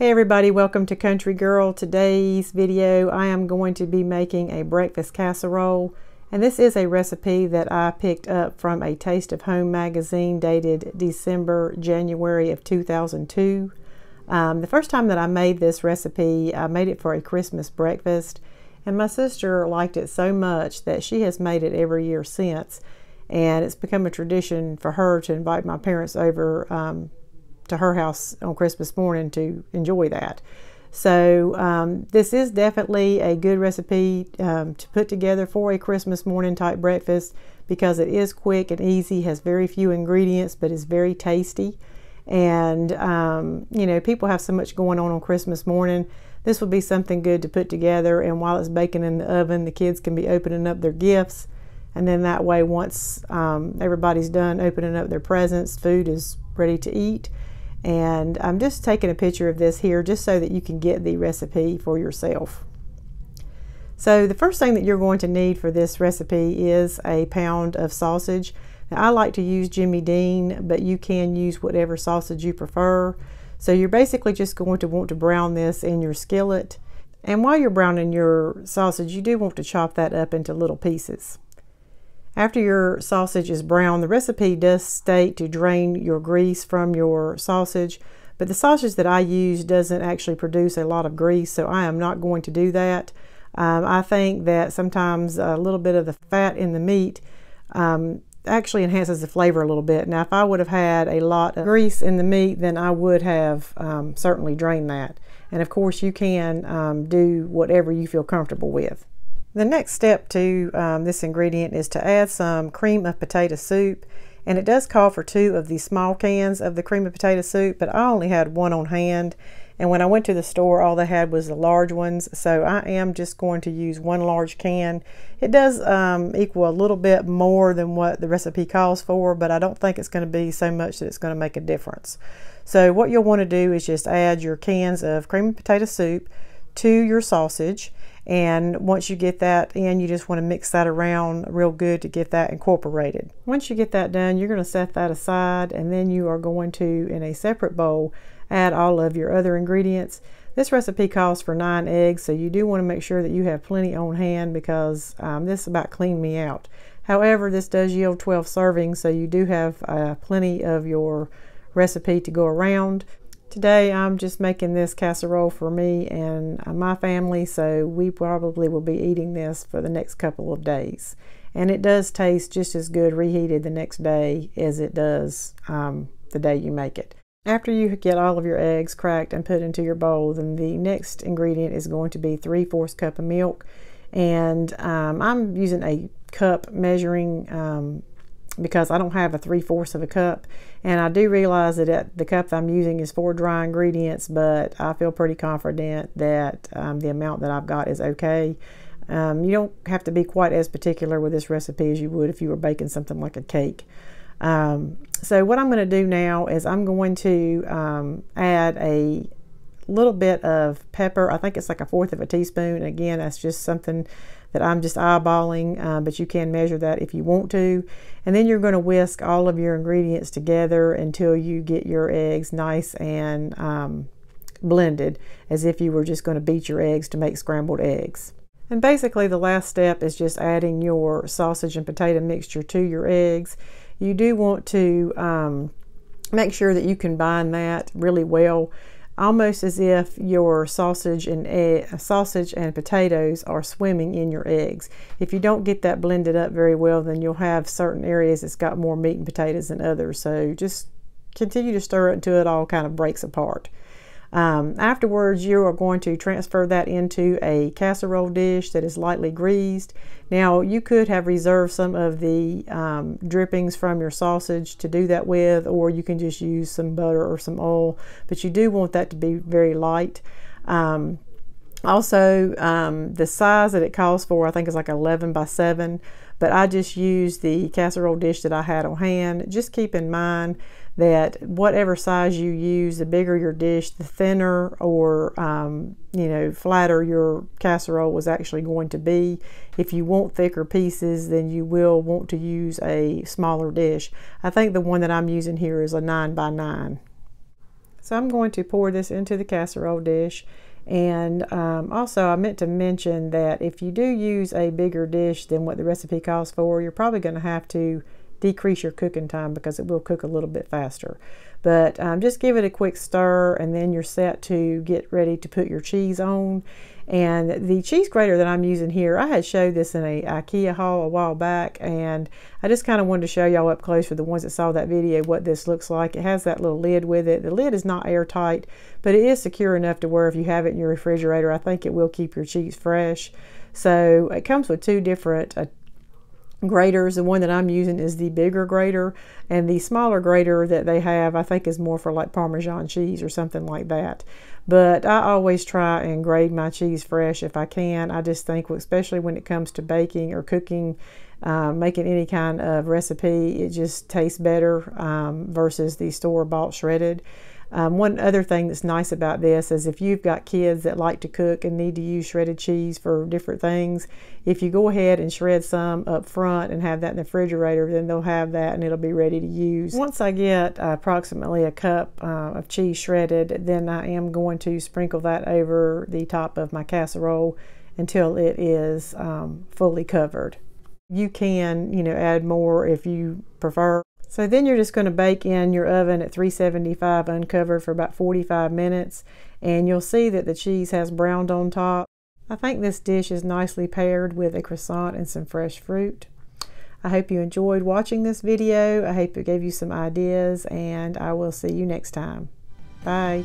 Hey everybody, welcome to Country Girl. Today's video I am going to be making a breakfast casserole, and this is a recipe that I picked up from a Taste of Home magazine dated January of 2002. The first time that I made this recipe, I made it for a Christmas breakfast, and my sister liked it so much that she has made it every year since, and it's become a tradition for her to invite my parents over to her house on Christmas morning to enjoy that. So this is definitely a good recipe to put together for a Christmas morning type breakfast because it is quick and easy, has very few ingredients, but is very tasty. And you know, people have so much going on Christmas morning. This would be something good to put together, and while it's baking in the oven, the kids can be opening up their gifts, and then that way once everybody's done opening up their presents, food is ready to eat. And I'm just taking a picture of this here just so that you can get the recipe for yourself. So the first thing that you're going to need for this recipe is a pound of sausage. Now, I like to use Jimmy Dean, but you can use whatever sausage you prefer. So you're basically just going to want to brown this in your skillet. And while you're browning your sausage, you do want to chop that up into little pieces. After your sausage is brown, the recipe does state to drain your grease from your sausage, but the sausage that I use doesn't actually produce a lot of grease, so I am not going to do that. I think that sometimes a little bit of the fat in the meat actually enhances the flavor a little bit. Now, if I would have had a lot of grease in the meat, then I would have certainly drained that. And of course, you can do whatever you feel comfortable with. The next step to this ingredient is to add some cream of potato soup, and it does call for 2 of these small cans of the cream of potato soup, but I only had 1 on hand, and when I went to the store all they had was the large ones, so I am just going to use 1 large can. It does equal a little bit more than what the recipe calls for, but I don't think it's going to be so much that it's going to make a difference. So what you'll want to do is just add your cans of cream of potato soup to your sausage. And once you get that in, you just want to mix that around real good to get that incorporated. Once you get that done, you're going to set that aside, and then you are going to, in a separate bowl, add all of your other ingredients. This recipe calls for 9 eggs, so you do want to make sure that you have plenty on hand because this about cleaned me out. However, this does yield 12 servings, so you do have plenty of your recipe to go around. Today I'm just making this casserole for me and my family, so we probably will be eating this for the next couple of days. And it does taste just as good reheated the next day as it does the day you make it. After you get all of your eggs cracked and put into your bowl, then the next ingredient is going to be 3/4 cup of milk. And I'm using a cup measuring because I don't have a 3/4 of a cup, and I do realize that the cup that I'm using is for dry ingredients, but I feel pretty confident that the amount that I've got is okay. You don't have to be quite as particular with this recipe as you would if you were baking something like a cake. So what I'm going to do now is I'm going to add a little bit of pepper. I think it's like 1/4 teaspoon. Again, that's just something that I'm just eyeballing, but you can measure that if you want to. And then you're going to whisk all of your ingredients together until you get your eggs nice and blended, as if you were just going to beat your eggs to make scrambled eggs. And basically the last step is just adding your sausage and potato mixture to your eggs. You do want to make sure that you combine that really well, almost as if your sausage and potatoes are swimming in your eggs. If you don't get that blended up very well, then you'll have certain areas that's got more meat and potatoes than others. So just continue to stir it until it all kind of breaks apart. Afterwards, you are going to transfer that into a casserole dish that is lightly greased. Now, you could have reserved some of the drippings from your sausage to do that with, or you can just use some butter or some oil, but you do want that to be very light. Also, the size that it calls for, I think is like 11 by 7, but I just used the casserole dish that I had on hand. Just keep in mind that whatever size you use, the bigger your dish, the thinner or you know, flatter your casserole was actually going to be. If you want thicker pieces, then you will want to use a smaller dish. I think the one that I'm using here is a 9 by 9. So I'm going to pour this into the casserole dish. And also I meant to mention that if you do use a bigger dish than what the recipe calls for, you're probably going to have to decrease your cooking time because it will cook a little bit faster. But just give it a quick stir, and then you're set to get ready to put your cheese on. And the cheese grater that I'm using here, I had showed this in a IKEA haul a while back, and I just kind of wanted to show y'all up close for the ones that saw that video what this looks like. It has that little lid with it. The lid is not airtight, but it is secure enough to where if you have it in your refrigerator, I think it will keep your cheese fresh. So it comes with two different graters. The one that I'm using is the bigger grater, and the smaller grater that they have I think is more for like Parmesan cheese or something like that. But I always try and grate my cheese fresh if I can. I just think, especially when it comes to baking or cooking, making any kind of recipe, it just tastes better versus the store-bought shredded. One other thing that's nice about this is if you've got kids that like to cook and need to use shredded cheese for different things, if you go ahead and shred some up front and have that in the refrigerator, then they'll have that and it'll be ready to use. Once I get approximately a cup of cheese shredded, then I am going to sprinkle that over the top of my casserole until it is fully covered. You can, add more if you prefer. So then you're just going to bake in your oven at 375 uncovered for about 45 minutes, and you'll see that the cheese has browned on top. I think this dish is nicely paired with a croissant and some fresh fruit. I hope you enjoyed watching this video. I hope it gave you some ideas, and I will see you next time. Bye.